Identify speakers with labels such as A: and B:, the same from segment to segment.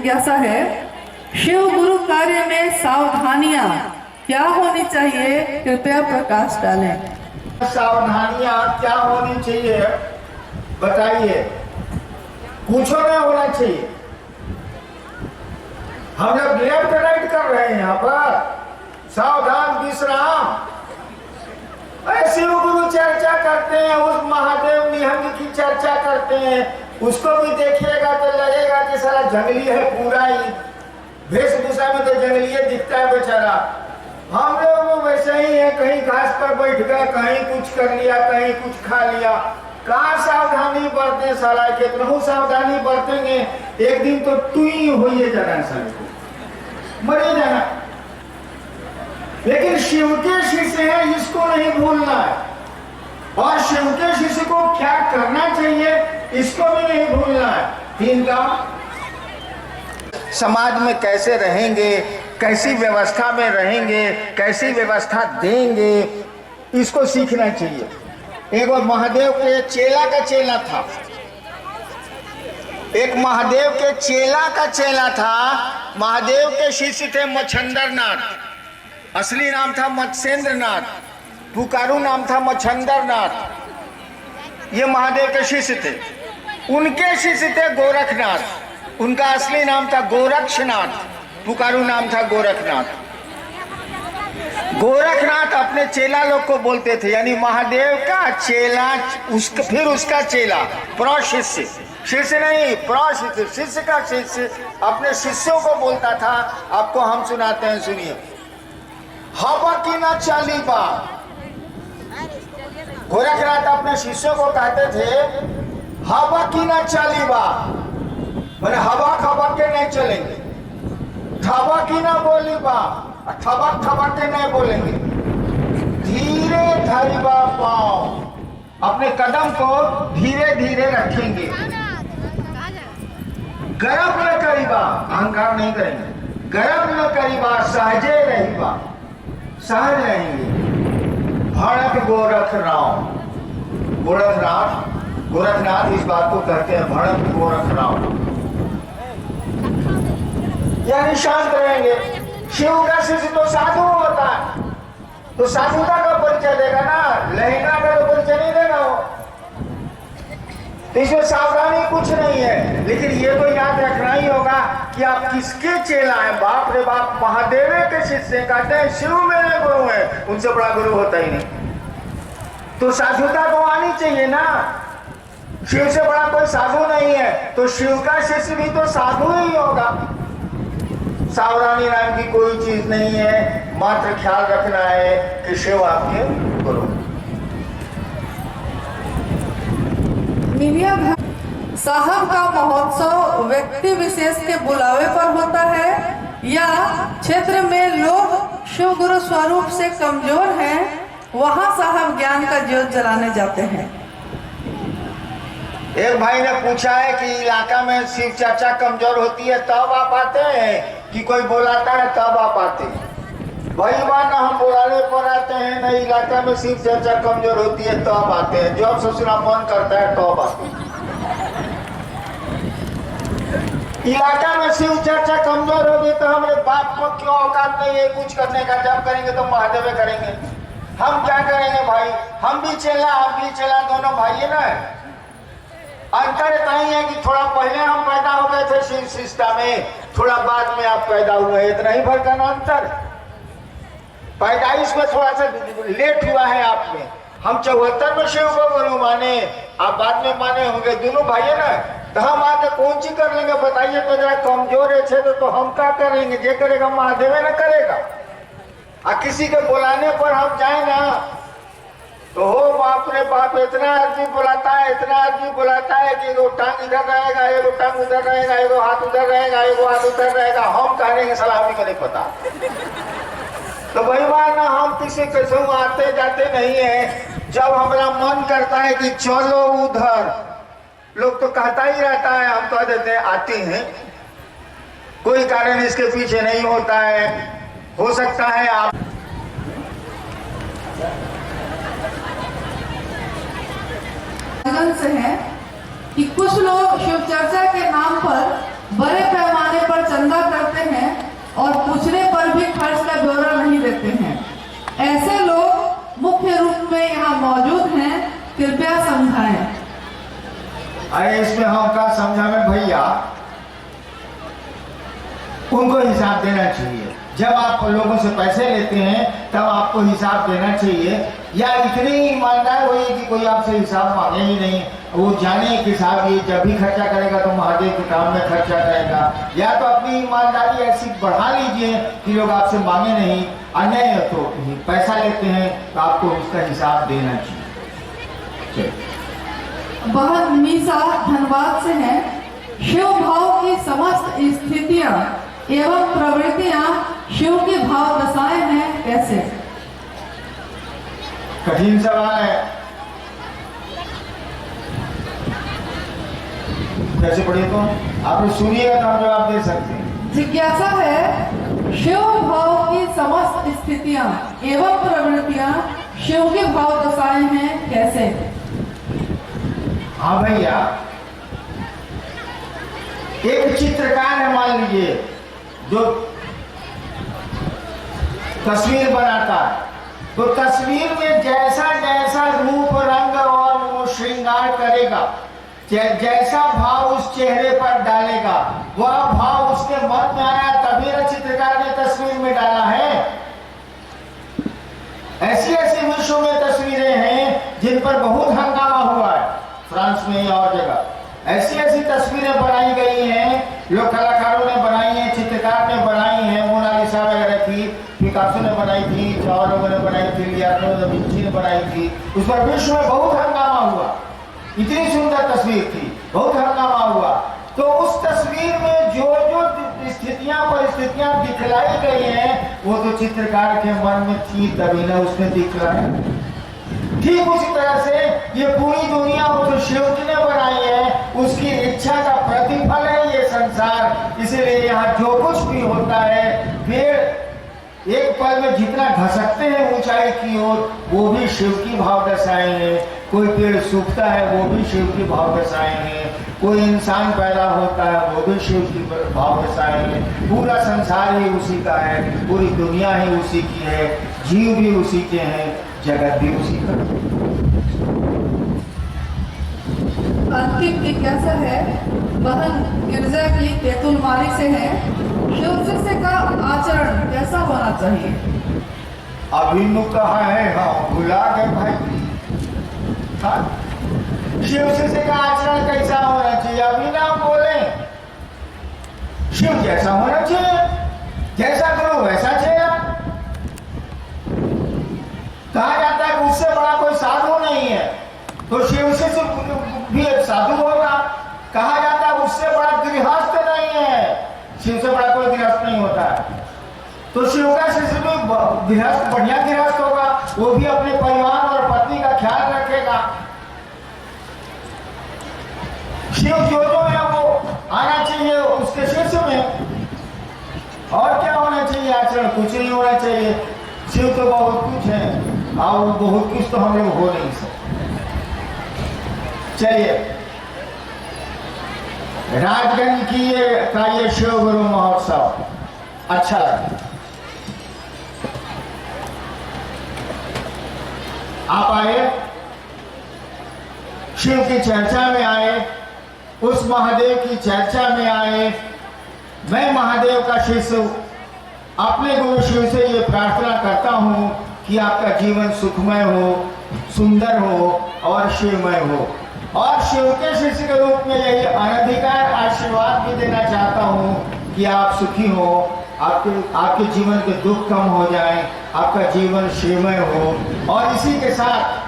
A: जिज्ञासा है, शिव गुरु कार्य में सावधानियां क्या होनी चाहिए, कृपया प्रकाश डालें।
B: सावधानियां क्या होनी चाहिए बताइए। कुछ नहीं होना चाहिए। हम लोग लेफ्ट राइट कर रहे हैं यहाँ पर। सावधान विश्राम। शिव गुरु चर्चा करते हैं, उस महादेव निहंग की चर्चा करते हैं, उसको भी देखिएगा तो लगेगा कि सारा जंगली है पूरा ही। वेशभूषा में तो जंगली दिखता है बेचारा। हम लोग वैसे ही है, कहीं घास पर बैठ गए, कहीं कुछ कर लिया, कहीं कुछ खा लिया। कहाँ सावधानी बरते साला, कितना सावधानी बरतेंगे, एक दिन तो टुई होइए जाना साले को, मरे जाना। लेकिन शिव के शिष्य है, इसको नहीं भूलना है। और शिव के शिष्य को क्या करना चाहिए, इसको भी नहीं भूलना है। तीन काम। समाज में कैसे रहेंगे, कैसी व्यवस्था में रहेंगे, कैसी व्यवस्था देंगे, इसको सीखना चाहिए। एक और महादेव के चेला का चेला था, एक महादेव के चेला का चेला था। महादेव के शिष्य थे मच्छंदरनाथ, असली नाम था मत्स्येंद्रनाथ, पुकारू नाम था मच्छंदरनाथ। ये महादेव के शिष्य थे। उनके शिष्य थे गोरखनाथ, उनका असली नाम था गोरक्षनाथ, पुकारू नाम था गोरखनाथ। गोरखनाथ अपने चेला लोग को बोलते थे, यानी महादेव का चेला, फिर उसका चेला, प्रशिष्य, शिष्य नहीं प्रशिष्य, शिष्य का शिष्य अपने शिष्यों को बोलता था। आपको हम सुनाते हैं, सुनिए। हवा की ना चाली बा। गोरखनाथ अपने शिष्यों को कहते थे, हवा की ना चाली बा, मैंने हवा खबर के नहीं चलेंगे। थवा की ना बोली बा, थबक थबक के नहीं बोलेंगे। धीरे धरिबा पाओ, अपने कदम को धीरे धीरे रखेंगे। गर्व न करीबा, अहंकार नहीं करेंगे। गर्व न करीबा, सहजे रहीबा, सहज रहेंगे। भड़क गोरख राम, गोरखनाथ इस बात को कहते हैं, भड़क गोरख राम, यानी शांत रहेंगे। शिव का शिष्य तो साधु होता है, तो साधुता का परिचय देगा ना, लहंगा का तो परिचय नहीं देगा वो। तो इसमें सावधानी कुछ नहीं है। लेकिन ये तो याद रखना ही होगा कि आप किसके चेला हैं। बाप रे बाप, महादेव के शिष्य कहते हैं शिव मेरे गुरु हैं, उनसे बड़ा गुरु होता ही नहीं। तो साधुता तो आनी चाहिए ना, शिव से बड़ा कोई साधु नहीं है, तो शिव का शिष्य भी तो साधु ही होगा। सावधानी नाम की कोई चीज नहीं है, मात्र ख्याल रखना है कि शिव आपके गुरु।
A: साहब का महोत्सव व्यक्ति विशेष के बुलावे पर होता है या क्षेत्र में लोग शिव गुरु स्वरूप से कमजोर हैं, वहां साहब ज्ञान का ज्योत जलाने जाते हैं।
B: एक भाई ने पूछा है कि इलाका में शिव चर्चा कमजोर होती है तब आप आते हैं कि कोई बुलाता है तब आप आते हैं? भाई बात ना, हम बुलाने पर आते हैं, ना इलाका में शिव चर्चा कमजोर होती है तब आते हैं। जब ससुरा मन करता है तब आते हैं। इलाका में शिव चर्चा कमजोर होगी तो हमारे बाप को क्यों औकात नहीं है कुछ करने का? जब करेंगे तो महादेव करेंगे, हम क्या करेंगे भाई? हम भी चेला, आप भी चेला, दोनों भाई है ना। अंतर इतना ही है कि थोड़ा पहले हम पैदा हो गए थे शिव सिस्टम में, थोड़ा बाद में आप पैदा हुए, इतना ही फर्क है ना अंतर। पैदाइश में थोड़ा सा लेट हुआ है आप में। हम 74 में शिव को गुरु माने, आप बाद में माने होंगे, दोनों भाई है ना। तो हम आके कौन सी कर लेंगे बताइए? तो जरा कमजोर है तो हम क्या करेंगे? जे करेगा महादेव न करेगा। और किसी के बुलाने पर हम जाए ना तो हो बाप रे बाप, इतना आदमी बुलाता है, इतना आदमी बुलाता है कि एगो टांग इधर रहेगा, एगो टांग उधर रहेगा, एगो हाथ उधर रहेगा, एगो हाथ उधर रहेगा। हम कह रहे हैं सलामी को नहीं पता। तो भाई ना, हम किसी कैसे आते जाते नहीं है। जब हमारा मन करता है कि चलो उधर, लोग तो कहता ही रहता है, हम कह देते हैं आते हैं। कोई कारण इसके पीछे नहीं होता है। हो सकता है आप
A: से है कि कुछ लोग शिव चर्चा के नाम पर बड़े पैमाने पर ऐसे लोग मुख्य रूप में यहाँ मौजूद हैं, कृपया समझाएं।
B: अरे इसमें हम क्या समझावे भैया, उनको हिसाब देना चाहिए। जब आप लोगों से पैसे लेते हैं तब आपको हिसाब देना चाहिए, या इतनी ईमानदार होइए कि कोई आपसे हिसाब मांगे ही नहीं। वो जाने कि साहब ये जब भी खर्चा करेगा तो महादेव के काम में खर्चा करेगा, या तो अपनी ईमानदारी ऐसी बढ़ा लीजिए कि लोग आपसे मांगे नहीं। अन्य तो पैसा लेते हैं तो आपको उसका हिसाब देना चाहिए।
A: बहन मीसा धनबाद से है। शिव भाव की समस्त स्थितियां एवं प्रवृत्तियां शिव की भाव दशाएं हैं, कैसे?
B: कठिन सवाल है, कैसे पढ़े तो आप सुनिएगा तो हम जवाब दे सकते हैं।
A: जिज्ञासा है, शिव भाव की समस्त स्थितियां एवं प्रवृत्तियां शिव की भाव दशाएं हैं, कैसे?
B: हाँ भैया, एक चित्रकार है मान लीजिए जो तस्वीर बनाता है, तो तस्वीर में जैसा जैसा रूप रंग और वो श्रृंगार करेगा, जैसा भाव उस चेहरे पर डालेगा, वह भाव उसके मन में आया तभी न चित्रकार ने तस्वीर में डाला है। ऐसी ऐसी विश्व में तस्वीरें हैं जिन पर बहुत हंगामा हुआ है, फ्रांस में या और जगह ऐसी ऐसी तस्वीरें बनाई गई हैं, लोग कलाकारों ने बनाई हैं, चित्रकार ने बनाई हैं। मोनालिसा वगैरह थी, पिकासो ने बनाई थी, और लोगों ने बनाई थी, लियोनार्डो दा विंची ने बनाई थी। उस पर विश्व में बहुत हंगामा हुआ, इतनी सुंदर तस्वीर थी, बहुत हंगामा हुआ। तो उस तस्वीर में जो जो स्थितियां परिस्थितियां दिखलाई गई हैं वो तो चित्रकार के मन में थी तभी ना उसने दिखलाई। ठीक उसी तरह से ये पूरी दुनिया वो जो शिव जी ने बनाई है उसकी इच्छा का प्रतिफल है ये संसार। इसलिए यहाँ जो कुछ भी होता है, पेड़ एक पल में जितना घसकते हैं ऊंचाई की ओर, वो भी शिव की भाव दशाएं हैं। कोई पेड़ सूखता है वो भी शिव की भाव दशाएं हैं। कोई इंसान पैदा होता है वो भी शिव की भाव दशाएं हैं। पूरा संसार ही उसी का है, पूरी दुनिया ही उसी की है, जीव भी उसी के हैं, जगत भी उसी का।
A: अंतिम जिज्ञासा है, बहन गिरजा की तेतुल मालिक से है। शिव शिष्य का आचरण कैसा होना चाहिए?
B: अभी नु कहा है, हाँ भुला गए भाई। हाँ, शिव शिष्य का आचरण कैसा होना चाहिए? अभी ना बोले, शिव जैसा होना चाहिए, जैसा करो वैसा चाहिए। कहा जाता है उससे बड़ा कोई साधु नहीं है, तो शिव से भी एक साधु होगा। कहा जाता है उससे बड़ा गृहस्थ नहीं है, शिव से बड़ा कोई गृहस्थ नहीं होता है। तो शिव का शिष्य भी गृहस्थ, बढ़िया गृहस्थ होगा, वो भी अपने परिवार और पत्नी का ख्याल रखेगा। शिव जो जो है वो आना चाहिए उसके शिष्य में। और क्या होना चाहिए आचरण? कुछ नहीं होना चाहिए। शिव तो बहुत कुछ है, और बहुत कुछ तो हम लोग हो नहीं सकते। चलिए, राजगंज की ये शिव गुरु महोत्सव अच्छा लगा। आप आए, शिव की चर्चा में आए, उस महादेव की चर्चा में आए। मैं महादेव का शिष्य अपने गुरु शिव से ये प्रार्थना करता हूँ कि आपका जीवन सुखमय हो, सुंदर हो और शिवमय हो। और शिव के शिष्य के रूप में यही अनधिकार आशीर्वाद भी देना चाहता हूँ कि आप सुखी हो, आपके जीवन के दुख कम हो जाए, आपका जीवन शिवमय हो। और इसी के साथ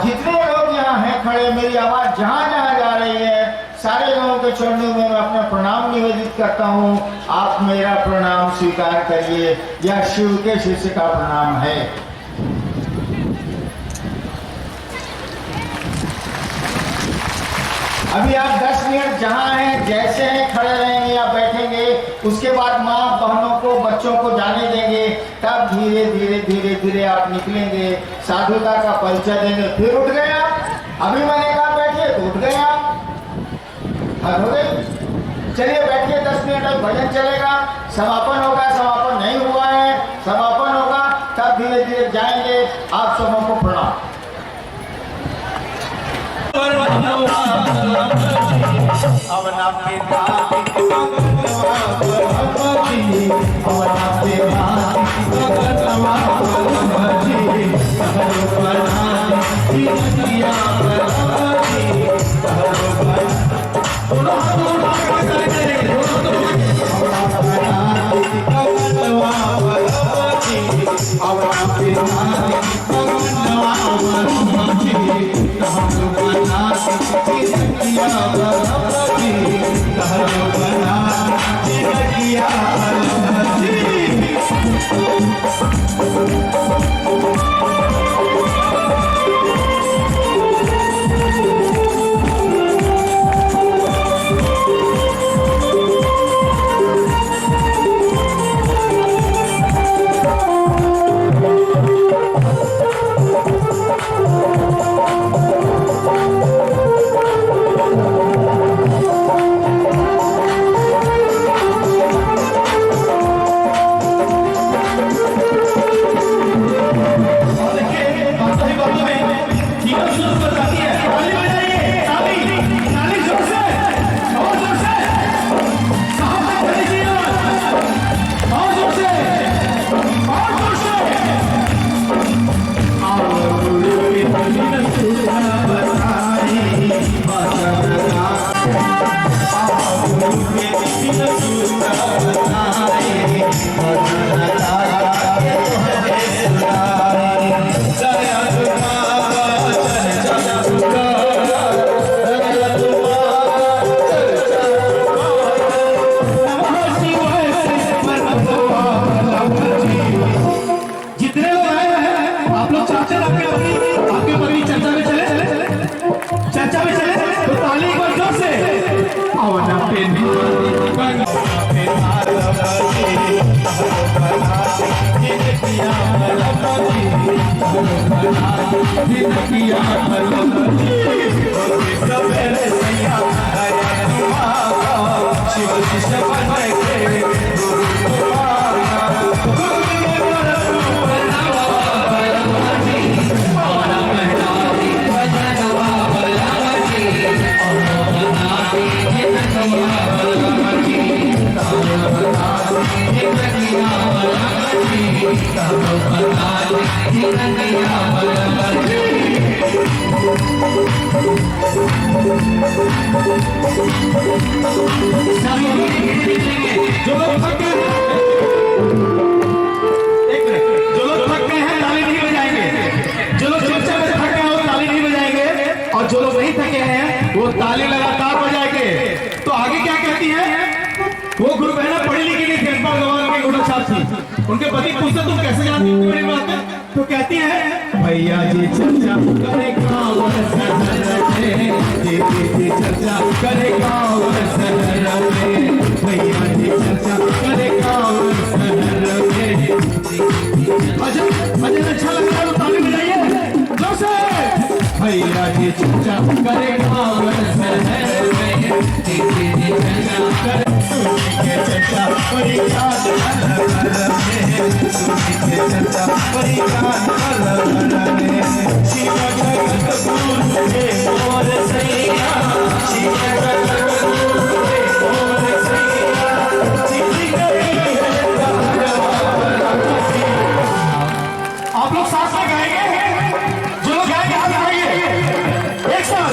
B: जितने लोग यहाँ हैं खड़े, मेरी आवाज जहाँ जहाँ जा रही है, सारे लोगों के चरणों में मैं अपना प्रणाम निवेदित करता हूँ। आप मेरा प्रणाम स्वीकार करिए, यह शिव के शिष्य का प्रणाम है। अभी आप 10 मिनट जहाँ हैं जैसे हैं खड़े रहेंगे या बैठेंगे, उसके बाद माँ बहनों को बच्चों को जाने देंगे, तब धीरे धीरे धीरे धीरे आप निकलेंगे, साधुता का परिचय देंगे। फिर उठ गए आप, अभी मैंने कहा बैठिए तो उठ गए आप, हद हो गई। चलिए बैठिए, 10 मिनट भजन चलेगा, समापन होगा। समापन नहीं हुआ है, समापन होगा तब धीरे धीरे धीरे जाएंगे। आप सबों को प्रणाम।
C: जो लोग नहीं थके हैं वो ताली लगातार बजाएंगे। तो आगे क्या कहती है वो गुरु बहना पढ़ी लिखी नहीं थी, भगवान के गुरु साहब थी। उनके पति पूछते तुम कैसे जानती हो मेरी बात? तो कहती है भैया जी चर्चा करे गाँव चर्चा करे गाँव भैया जी चर्चा करे गाँव भजन अच्छा लगता है तो ताली बजाइए जोर से। भैया जी चर्चा करे गाँव चर्चा आप लोग साथ में गाएंगे, जो लोग गाएंगे हाथ उठाइए एक साथ।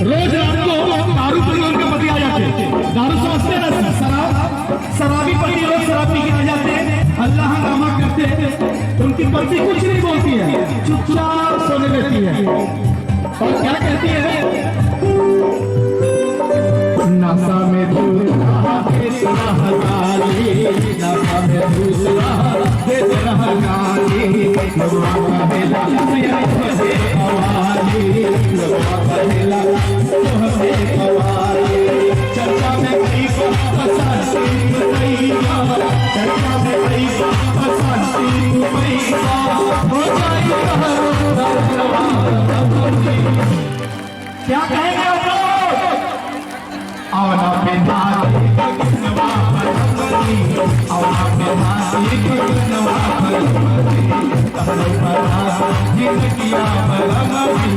C: रोज रात को दारू पी के उनके पति आ जाते हैं। दारू समझते हैं ना, शराबी पति रोज शराब पी के आ जाते हैं, अल्लाह नामा करते हैं, उनकी पत्नी कुछ नहीं बोलती है, चुपचाप सोने देती है और क्या कहती है, नशा में दूसरा तेरा गाली, नशा में दूसरा तेरा गाली, लगवा पहला तुझे कवाली, लगवा पहला तुझे कवाली, चर्चा में कई फसाती दुनिया, चर्चा में कई फसाती दुनिया, हो जाएगा क्या कहेंगे आप लोग? आवना पे नाती कगनवा परमरी, आवना पे नाती कगनवा परमरी, तहलो मनास जिंदगिया परमरी,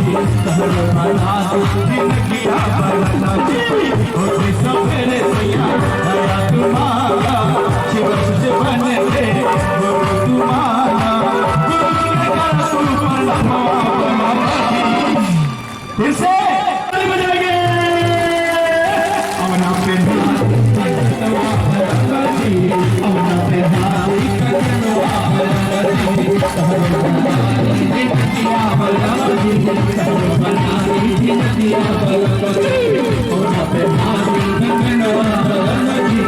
C: तहलो मनास जिंदगिया परमरी, होते सवेरे सैया आया तुम्हारा, शिवस से बने थे वो तुम्हारा, गुरु ने कहा तुम परमवा परमरी, फिर से बजाएंगे। आवना पे नाती कगनवा परमरी, आवना पे नाती कगनवा परमरी, तहलो मनास जिंदगिया परमरी, तहलो मनास जिंदगिया परमरी, आवना पे नाती कगनवा परमरी,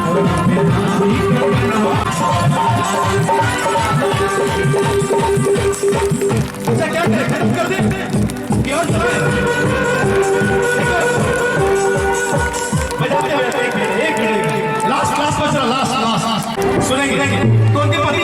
C: आवना पे नाती कगनवा। अच्छा क्या करें, खत्म कर दे कि और चलाए? लास्ट बच रहा, लास्ट सुनेंगे तो उनके पति